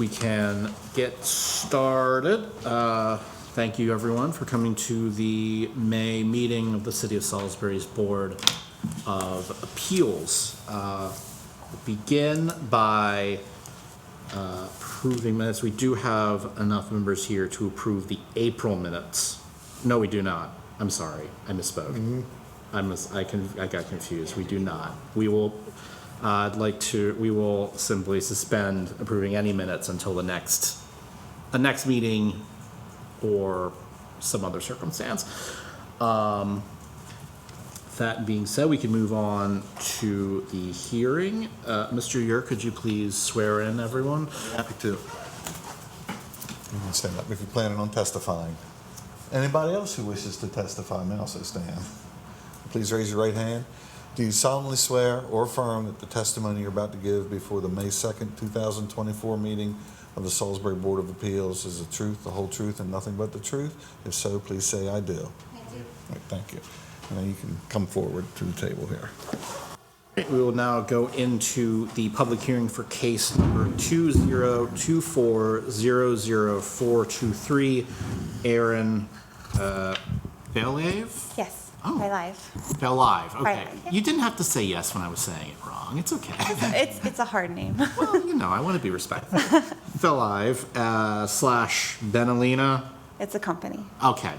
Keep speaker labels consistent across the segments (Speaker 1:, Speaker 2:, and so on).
Speaker 1: we can get started. Thank you, everyone, for coming to the May meeting of the City of Salisbury's Board of Appeals. Begin by approving minutes. We do have enough members here to approve the April minutes. No, we do not. I'm sorry, I misspoke. I got confused. We do not. We will. We will simply suspend approving any minutes until the next meeting or some other circumstance. That being said, we can move on to the hearing. Mr. Yer, could you please swear in everyone?
Speaker 2: Happy to. You can stand up if you're planning on testifying. Anybody else who wishes to testify may also stand. Please raise your right hand. Do you solemnly swear or affirm that the testimony you're about to give before the May 2nd, 2024 meeting of the Salisbury Board of Appeals is the truth, the whole truth, and nothing but the truth? If so, please say I do. I do. All right, thank you. And then you can come forward to the table here.
Speaker 1: We will now go into the public hearing for case number 2024000423, Aaron Belave?
Speaker 3: Yes.
Speaker 1: Oh.
Speaker 3: Live.
Speaker 1: Belave, okay.
Speaker 3: Right.
Speaker 1: You didn't have to say yes when I was saying it wrong. It's okay.
Speaker 3: It's a hard name.
Speaker 1: Well, I want to be respectful. Belave / Benalina.
Speaker 3: It's a company.
Speaker 1: Okay.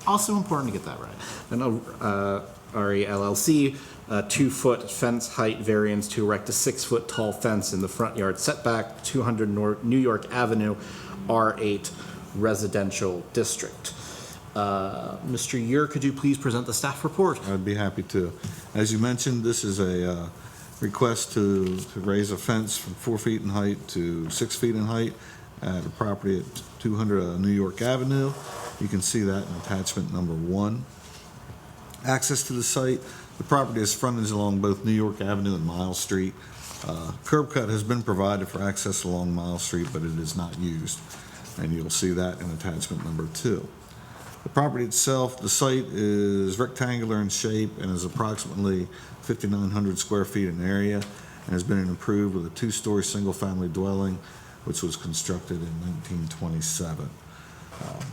Speaker 1: Also important to get that right. Then RE LLC, 2-foot fence height variance to erect a 6-foot tall fence in the front yard setback, 200 New York Avenue, R8 residential district. Mr. Yer, could you please present the staff report?
Speaker 2: I'd be happy to. As you mentioned, this is a request to raise a fence from 4 feet in height to 6 feet in height at a property at 200 New York Avenue. You can see that in attachment number 1. Access to the site. The property is frontage along both New York Avenue and Miles Street. Curb cut has been provided for access along Miles Street, but it is not used. And you'll see that in attachment number 2. The property itself, the site is rectangular in shape and is approximately 5,900 square feet in area and has been improved with a 2-story single-family dwelling, which was constructed in 1927.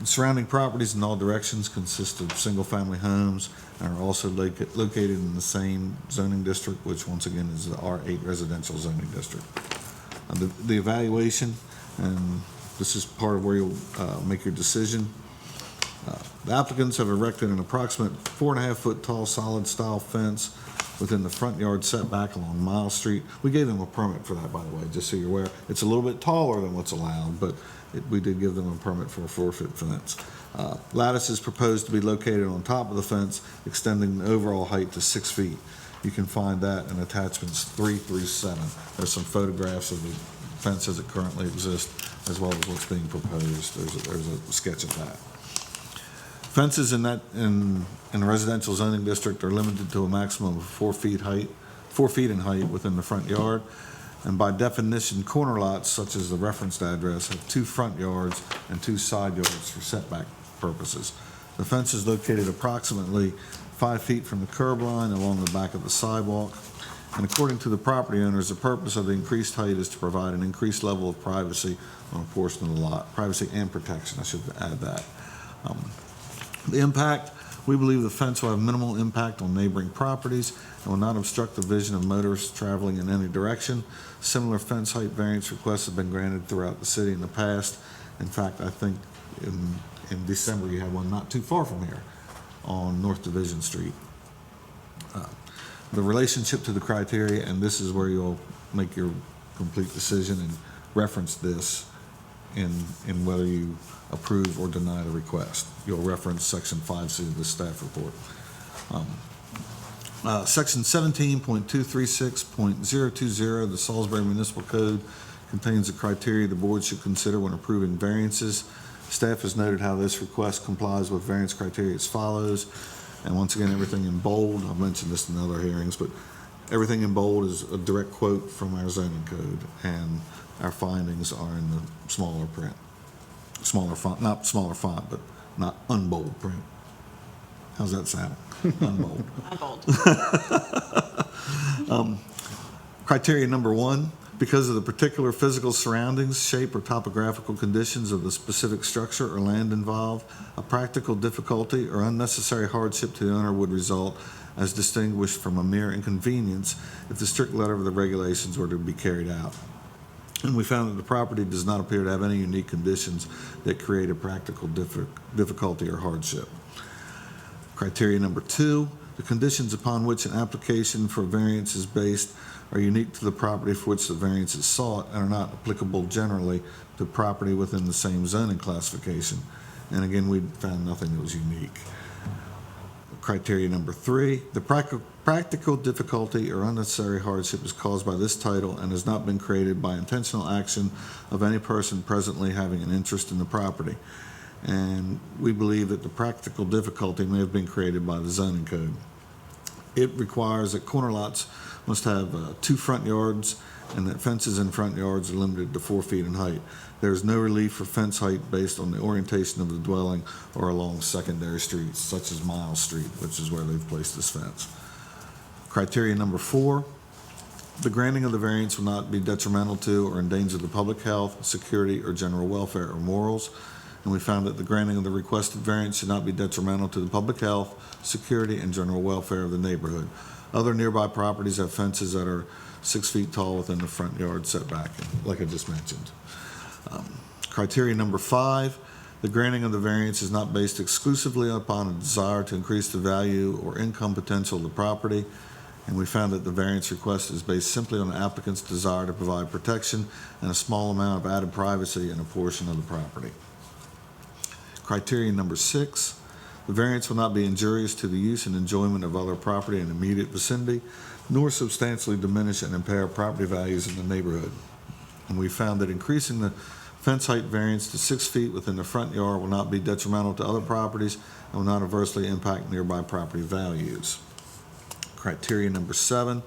Speaker 2: Surrounding properties in all directions consist of single-family homes and are also located in the same zoning district, which once again is the R8 residential zoning district. The evaluation, and this is part of where you'll make your decision. The applicants have erected an approximate 4.5-foot tall solid style fence within the front yard setback along Miles Street. We gave them a permit for that, by the way, just so you're aware. It's a little bit taller than what's allowed, but we did give them a permit for a 4-foot fence. Lattice is proposed to be located on top of the fence, extending the overall height to 6 feet. You can find that in attachments 3 through 7. There's some photographs of the fence as it currently exists, as well as what's being proposed. There's a sketch of that. Fences in the residential zoning district are limited to a maximum of 4 feet in height within the front yard. And by definition, corner lots, such as the referenced address, have 2 front yards and 2 side yards for setback purposes. The fence is located approximately 5 feet from the curb line along the back of the sidewalk. And according to the property owners, the purpose of the increased height is to provide an increased level of privacy on a portion of the lot. Privacy and protection, I should add that. The impact, we believe the fence will have minimal impact on neighboring properties and will not obstruct the vision of motorists traveling in any direction. Similar fence height variance requests have been granted throughout the city in the past. In fact, I think in December you had one not too far from here on North Division Street. The relationship to the criteria, and this is where you'll make your complete decision and reference this in whether you approve or deny the request. You'll reference section 5C of the staff report. Section 17.236.020 of the Salisbury Municipal Code contains the criteria the board should consider when approving variances. Staff has noted how this request complies with variance criteria as follows. And once again, everything in bold, I've mentioned this in other hearings, but everything in bold is a direct quote from our zoning code, and our findings are in the smaller print. Smaller font, not smaller font, but not unbold print. How's that sound? Unbold.
Speaker 3: Unbold.
Speaker 2: Criteria number 1, Because of the particular physical surroundings, shape, or topographical conditions of the specific structure or land involved, a practical difficulty or unnecessary hardship to the owner would result as distinguished from a mere inconvenience if the strict letter of the regulations were to be carried out. And we found that the property does not appear to have any unique conditions that create a practical difficulty or hardship. Criteria number 2, the conditions upon which an application for variance is based are unique to the property for which the variance is sought and are not applicable generally to property within the same zoning classification. And again, we found nothing that was unique. Criteria number 3, the practical difficulty or unnecessary hardship is caused by this title and has not been created by intentional action of any person presently having an interest in the property. And we believe that the practical difficulty may have been created by the zoning code. It requires that corner lots must have 2 front yards and that fences in front yards are limited to 4 feet in height. There is no relief for fence height based on the orientation of the dwelling or along secondary streets, such as Miles Street, which is where they've placed this fence. Criteria number 4, the granting of the variance will not be detrimental to or endanger the public health, security, or general welfare or morals. And we found that the granting of the requested variance should not be detrimental to the public health, security, and general welfare of the neighborhood. Other nearby properties have fences that are 6 feet tall within the front yard setback, like I just mentioned. Criteria number 5, the granting of the variance is not based exclusively upon a desire to increase the value or income potential of the property. And we found that the variance request is based simply on the applicant's desire to provide protection and a small amount of added privacy in a portion of the property. Criteria number 6, the variance will not be injurious to the use and enjoyment of other property in the immediate vicinity, nor substantially diminish and impair property values in the neighborhood. And we found that increasing the fence height variance to 6 feet within the front yard will not be detrimental to other properties and will not adversely impact nearby property values. Criteria number 7,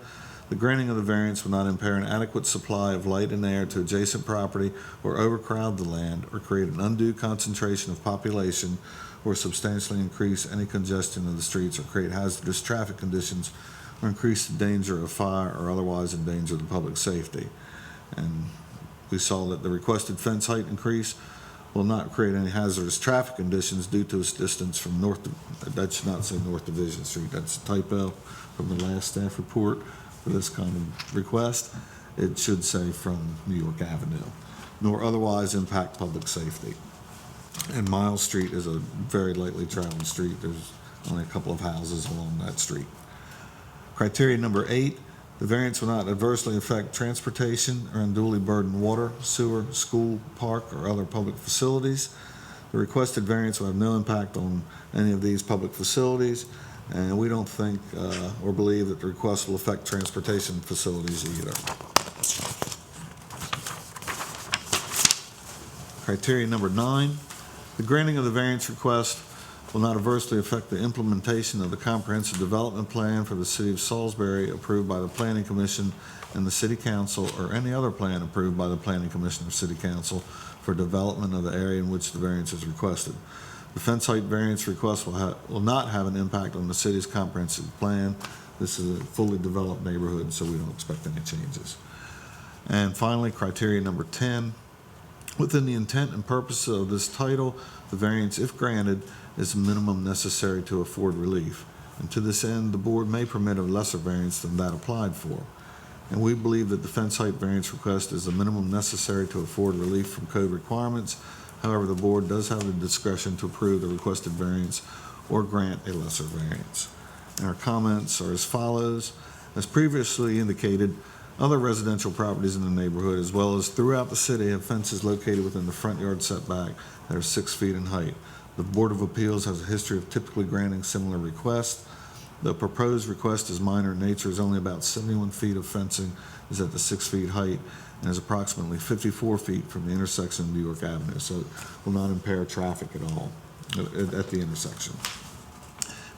Speaker 2: the granting of the variance will not impair an adequate supply of light and air to adjacent property or overcrowd the land or create an undue concentration of population or substantially increase any congestion of the streets or create hazardous traffic conditions or increase the danger of fire or otherwise endanger the public safety. And we saw that the requested fence height increase will not create any hazardous traffic conditions due to its distance from that should not say North Division Street, that's a typo from the last staff report for this kind of request. It should say from New York Avenue, nor otherwise impact public safety. And Miles Street is a very lightly traveled street. There's only a couple of houses along that street. Criteria number 8, the variance will not adversely affect transportation or unduly burden water, sewer, school, park, or other public facilities. The requested variance will have no impact on any of these public facilities, and we don't think or believe that the request will affect transportation facilities either. Criteria number 9, the granting of the variance request will not adversely affect the implementation of the comprehensive development plan for the city of Salisbury approved by the Planning Commission and the City Council, or any other plan approved by the Planning Commission or City Council for development of the area in which the variance is requested. The fence height variance request will not have an impact on the city's comprehensive plan. This is a fully developed neighborhood, so we don't expect any changes. And finally, criteria number 10, within the intent and purpose of this title, the variance, if granted, is the minimum necessary to afford relief. And to this end, the board may permit a lesser variance than that applied for. And we believe that the fence height variance request is the minimum necessary to afford relief from code requirements. However, the board does have the discretion to approve the requested variance or grant a lesser variance. And our comments are as follows. As previously indicated, other residential properties in the neighborhood, as well as throughout the city, have fences located within the front yard setback that are 6 feet in height. The Board of Appeals has a history of typically granting similar requests. The proposed request is minor in nature, is only about 71 feet of fencing is at the 6 feet height and is approximately 54 feet from the intersection of New York Avenue, so it will not impair traffic at all at the intersection.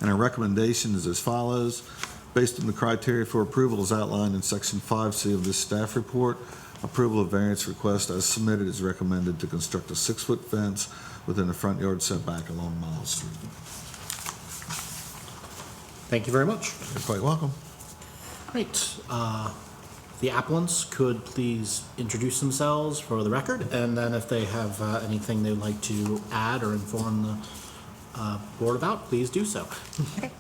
Speaker 2: And our recommendation is as follows. Based on the criteria for approval as outlined in Section 5C of this staff report, approval of variance request as submitted is recommended to construct a 6-foot fence within the front yard setback along Miles Street.
Speaker 1: Thank you very much.
Speaker 2: You're quite welcome.
Speaker 1: Great. the applicants could please introduce themselves for the record, and then if they have anything they'd like to add or inform the board about, please do so.
Speaker 3: Okay.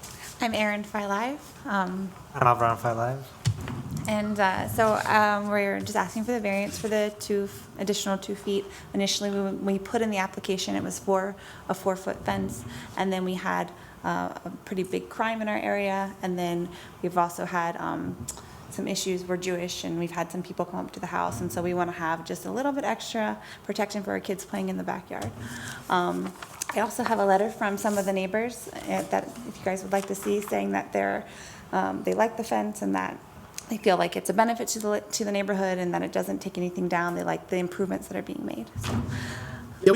Speaker 3: I'm Erin Live.
Speaker 4: I'm Alvaron Live.
Speaker 3: And we're just asking for the variance for the additional 2 feet. Initially, when we put in the application, it was for a 4-foot fence, and then we had a pretty big crime in our area, and then we've also had some issues. We're Jewish, and we've had some people come up to the house, and so we want to have just a little bit extra protection for our kids playing in the backyard. I also have a letter from some of the neighbors that, if you guys would like to see, saying that they like the fence and that they feel like it's a benefit to the neighborhood and that it doesn't take anything down. They like the improvements that are being made. So.
Speaker 1: Yeah,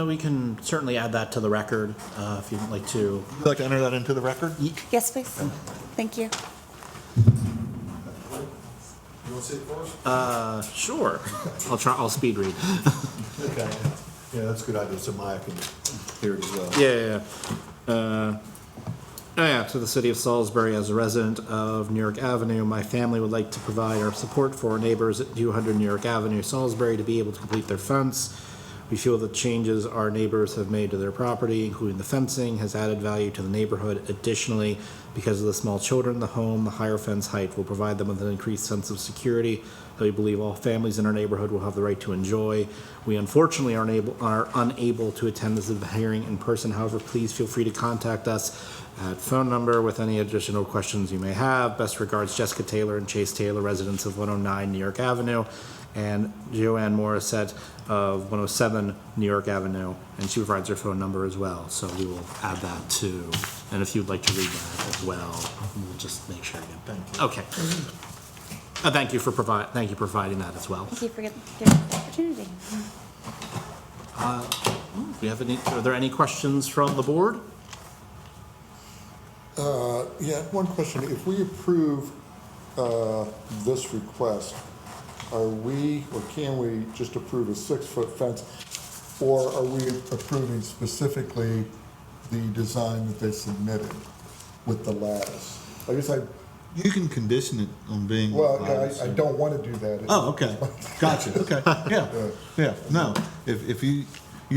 Speaker 1: we can certainly add that to the record if you'd like to.
Speaker 2: Would you like to enter that into the record?
Speaker 3: Yes, please. Thank you.
Speaker 2: You want to see it first?
Speaker 1: Sure. I'll speed read.
Speaker 2: Okay. Yeah, that's a good idea, so Maya can hear it as well.
Speaker 1: Yeah. To the city of Salisbury, as a resident of New York Avenue, my family would like to provide our support for our neighbors at 200 New York Avenue, Salisbury, to be able to complete their fence. We feel the changes our neighbors have made to their property, including the fencing, has added value to the neighborhood. Additionally, because of the small children in the home, the higher fence height will provide them with an increased sense of security that we believe all families in our neighborhood will have the right to enjoy. We unfortunately are unable to attend this hearing in person. However, please feel free to contact us at phone number with any additional questions you may have. Best regards, Jessica Taylor and Chase Taylor, residents of 109 New York Avenue, and Joanne Morissette of 107 New York Avenue, and she provides her phone number as well. So we will add that too. And if you'd like to read that as well, we'll just make sure you get that. Okay. Thank you for providing that as well.
Speaker 3: Thank you for giving us the opportunity.
Speaker 1: Are there any questions from the board?
Speaker 5: Yeah, one question. If we approve this request, are we, or can we just approve a 6-foot fence? Or are we approving specifically the design that they submitted with the lattice? I guess
Speaker 2: You can condition it on being.
Speaker 5: well, I don't want to do that.
Speaker 2: Oh, okay. Gotcha. Okay. Yeah. Yeah. No. If you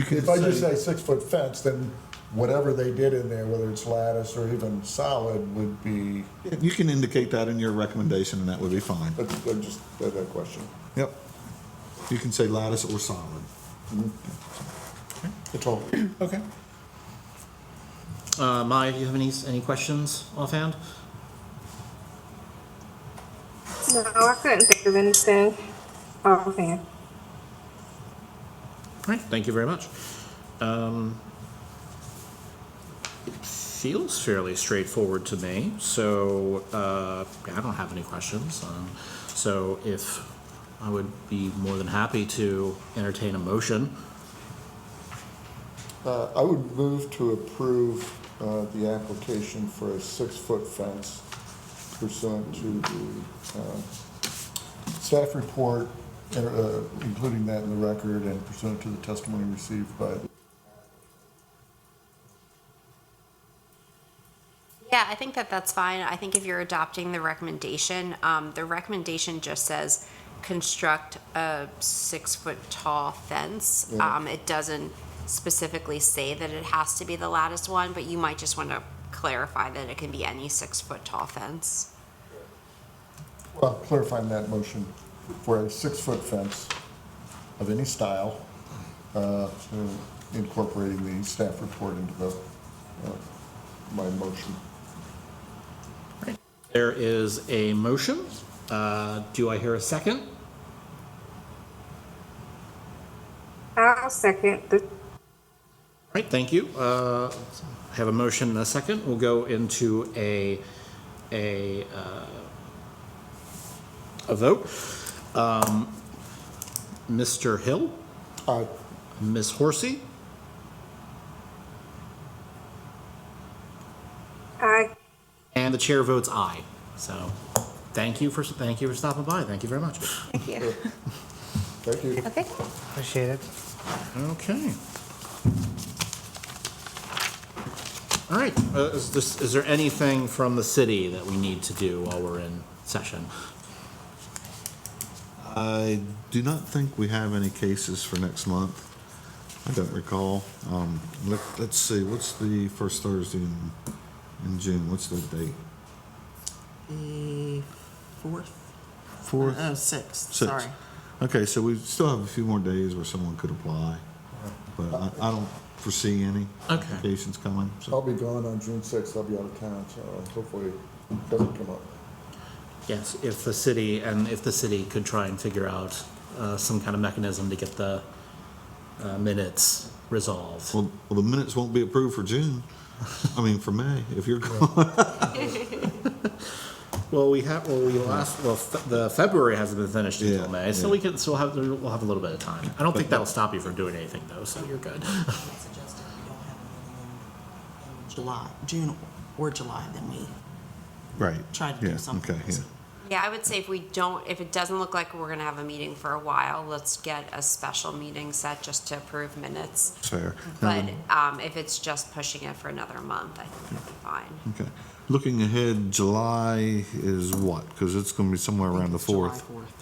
Speaker 2: can.
Speaker 5: If I just say 6-foot fence, then whatever they did in there, whether it's lattice or even solid, would be,
Speaker 2: You can indicate that in your recommendation, and that would be fine.
Speaker 5: I just had that question.
Speaker 2: Yep. You can say lattice or solid.
Speaker 5: That's all.
Speaker 1: Okay. Maya, do you have any questions offhand?
Speaker 6: No, I couldn't think of anything. Oh, okay.
Speaker 1: All right, thank you very much. It feels fairly straightforward to me, so I don't have any questions. So if I would be more than happy to entertain a motion.
Speaker 5: I would move to approve the application for a 6-foot fence pursuant to the staff report, including that in the record, and pursuant to the testimony received by the...
Speaker 7: Yeah, I think that's fine. I think if you're adopting the recommendation just says construct a 6-foot tall fence.
Speaker 5: Yeah.
Speaker 7: It doesn't specifically say that it has to be the lattice one, but you might just want to clarify that it can be any 6-foot tall fence.
Speaker 5: Well, clarifying that motion for a 6-foot fence of any style, incorporating the staff report into the, my motion.
Speaker 1: There is a motion. Do I hear a second?
Speaker 6: I'll second the.
Speaker 1: All right, thank you. I have a motion and a second. We'll go into a vote. Mr. Hill?
Speaker 5: Aye.
Speaker 1: Ms. Horsey?
Speaker 6: Aye.
Speaker 1: And the chair votes aye. So thank you for stopping by. Thank you very much.
Speaker 3: Thank you.
Speaker 5: Thank you.
Speaker 3: Okay.
Speaker 4: Appreciate it.
Speaker 1: Okay. All right. Is there anything from the city that we need to do while we're in session?
Speaker 2: I do not think we have any cases for next month. I don't recall. Let's see, what's the first Thursday in June? What's the date?
Speaker 8: The 4th?
Speaker 2: Fourth?
Speaker 8: Oh, 6th,
Speaker 2: Sixth.
Speaker 8: sorry.
Speaker 2: Okay, so we still have a few more days where someone could apply, but I don't foresee any
Speaker 1: Okay.
Speaker 2: applications coming. So.
Speaker 5: I'll be gone on June 6th, I'll be out of town, so hopefully it doesn't come up.
Speaker 1: Yes, if the city could try and figure out some kind of mechanism to get the minutes resolved.
Speaker 2: Well, the minutes won't be approved for June. I mean, for May, if you're gone.
Speaker 1: The February hasn't been finished until
Speaker 2: Yeah,
Speaker 1: May, so
Speaker 2: yeah.
Speaker 1: we'll have a little bit of time. I don't think that'll stop you from doing anything though, so you're good.
Speaker 8: Suggested we don't have anything in July, June or July, then we
Speaker 2: Right.
Speaker 8: try to do
Speaker 2: Yeah,
Speaker 8: something.
Speaker 2: okay, yeah.
Speaker 7: Yeah, I would say if it doesn't look like we're gonna have a meeting for a while, let's get a special meeting set just to approve minutes.
Speaker 2: Fair.
Speaker 7: But if it's just pushing it for another month, I think it'll be fine.
Speaker 2: Okay. Looking ahead, July is what? Because it's going to be somewhere around the 4th.
Speaker 8: July 4th.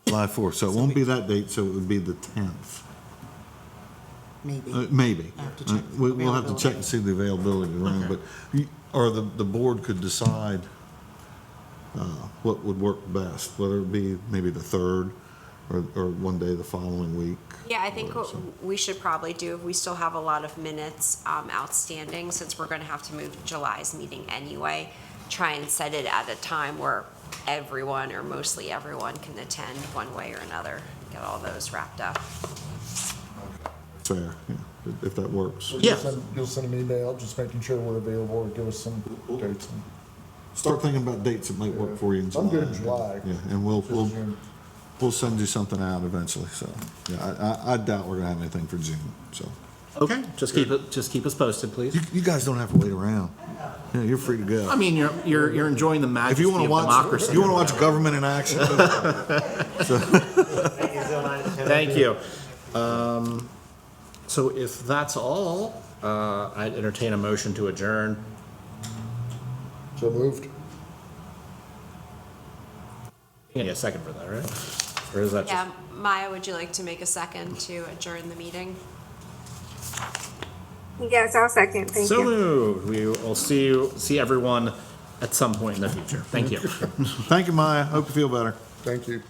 Speaker 2: July 4th. So it won't be that date, so it would be the 10th.
Speaker 8: Maybe.
Speaker 2: Maybe.
Speaker 8: I have to check the
Speaker 2: We'll have to check and see the availability of the room,
Speaker 8: Okay.
Speaker 2: but, or the board could decide what would work best, whether it be maybe the 3rd or one day the following week.
Speaker 7: Yeah, I think what we should probably do, if we still have a lot of minutes outstanding, since we're gonna have to move July's meeting anyway, try and set it at a time where everyone, or mostly everyone, can attend one way or another, get all those wrapped up.
Speaker 2: Fair, yeah, if that works.
Speaker 5: So
Speaker 1: Yeah.
Speaker 5: You'll send an email, just making sure we're available, or give us some dates.
Speaker 2: Start thinking about dates that might work for you in July.
Speaker 5: I'm good in July.
Speaker 2: Yeah, and
Speaker 5: Just June.
Speaker 2: we'll send you something out eventually, so, yeah, I doubt we're gonna have anything for June, so.
Speaker 1: Okay, just keep us posted, please.
Speaker 2: You guys don't have to wait around. Yeah, you're free to go.
Speaker 1: I mean, you're enjoying the
Speaker 2: If
Speaker 1: majesty
Speaker 2: you
Speaker 1: of
Speaker 2: wanna watch,
Speaker 1: democracy.
Speaker 2: you wanna watch government in action,
Speaker 4: Thank you so much.
Speaker 1: Thank you. So if that's all, I'd entertain a motion to adjourn.
Speaker 5: So moved.
Speaker 1: You need a second for that, right? Or is that just?
Speaker 7: Yeah, Maya, would you like to make a second to adjourn the meeting?
Speaker 6: Yes, I'll second, thank
Speaker 1: So
Speaker 6: you.
Speaker 1: moved. We will see everyone at some point in the future. Thank you.
Speaker 2: Thank you, Maya. Hope you feel better.
Speaker 5: Thank you.